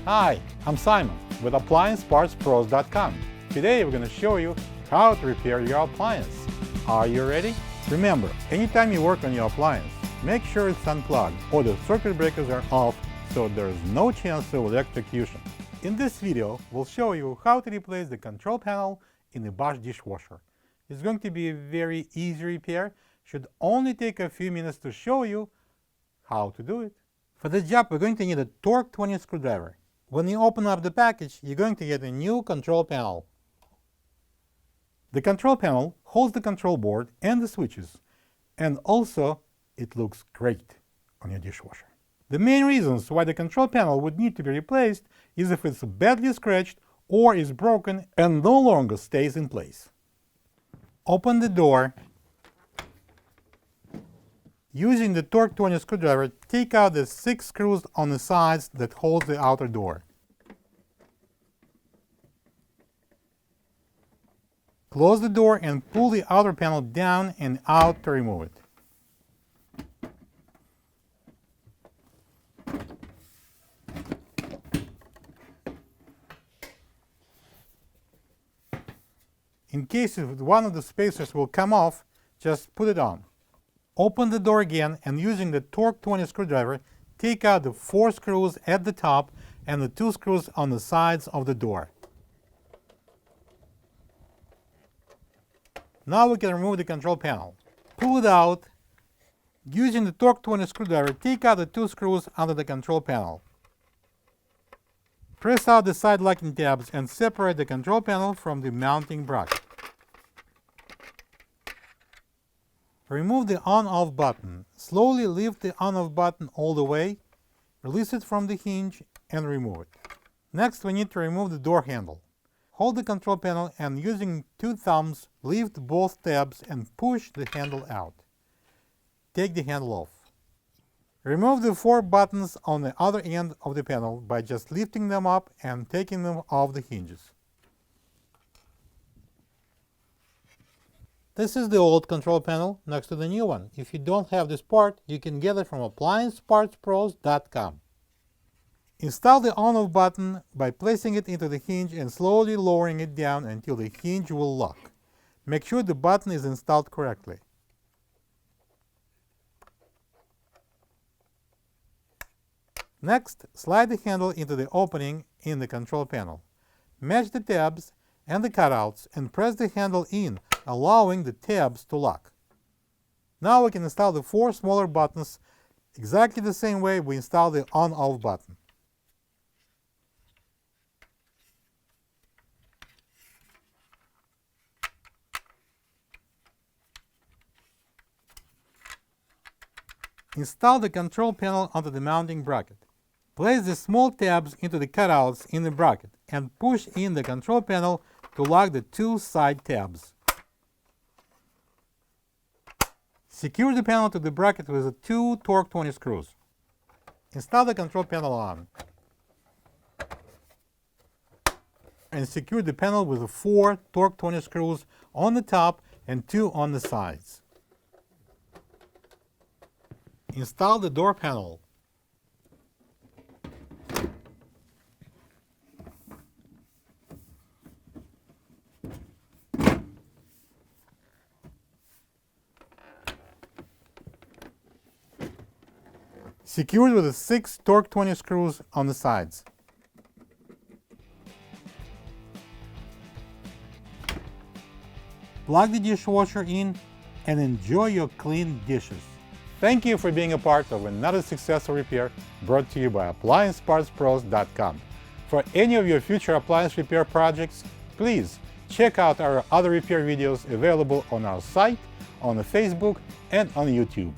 Hi, I'm Simon with AppliancePartsPros.com. Today we're going to show you how to repair your appliance. Are you ready? Remember, anytime you work on your appliance, make sure it's unplugged or the circuit breakers are off so there is no chance of electrocution. In this video, we'll show you how to replace the control panel in the Bosch dishwasher. It's going to be a very easy repair. Should only take a few minutes to show you how to do it. For this job, we're going to need a Torx 20 screwdriver. When you open up the package, you're going to get a new control panel. The control panel holds the control board and the switches, and also it looks great on your dishwasher. The main reasons why the control panel would need to be replaced is if it's badly scratched or is broken and no longer stays in place. Open the door. Using the Torx 20 screwdriver, take out the 6 screws on the sides that hold the outer door. Close the door and pull the outer panel down and out to remove it. In case one of the spacers will come off, just put it on. Open the door again and using the Torx 20 screwdriver, take out the 4 screws at the top and the 2 screws on the sides of the door. Now we can remove the control panel. Pull it out. Using the Torx 20 screwdriver, take out the 2 screws under the control panel. Press out the side locking tabs and separate the control panel from the mounting bracket. Remove the on-off button. Slowly lift the on-off button all the way, release it from the hinge and remove it. Next, we need to remove the door handle. Hold the control panel and using 2 thumbs, lift both tabs and push the handle out. Take the handle off. Remove the 4 buttons on the other end of the panel by just lifting them up and taking them off the hinges. This is the old control panel next to the new one. If you don't have this part, you can get it from AppliancePartsPros.com. Install the on-off button by placing it into the hinge and slowly lowering it down until the hinge will lock. Make sure the button is installed correctly. Next, slide the handle into the opening in the control panel. Match the tabs and the cutouts and press the handle in, allowing the tabs to lock. Now we can install the 4 smaller buttons exactly the same way we install the on-off button. Install the control panel onto the mounting bracket. Place the small tabs into the cutouts in the bracket and push in the control panel to lock the 2 side tabs. Secure the panel to the bracket with the 2 Torx 20 screws. Install the control panel on. And secure the panel with the 4 Torx 20 screws on the top and 2 on the sides. Install the door panel. Secured with the 6 Torx 20 screws on the sides. Plug the dishwasher in and enjoy your clean dishes. Thank you for being a part of another successful repair brought to you by AppliancePartsPros.com. For any of your future appliance repair projects, please check out our other repair videos available on our site, on Facebook, and on YouTube.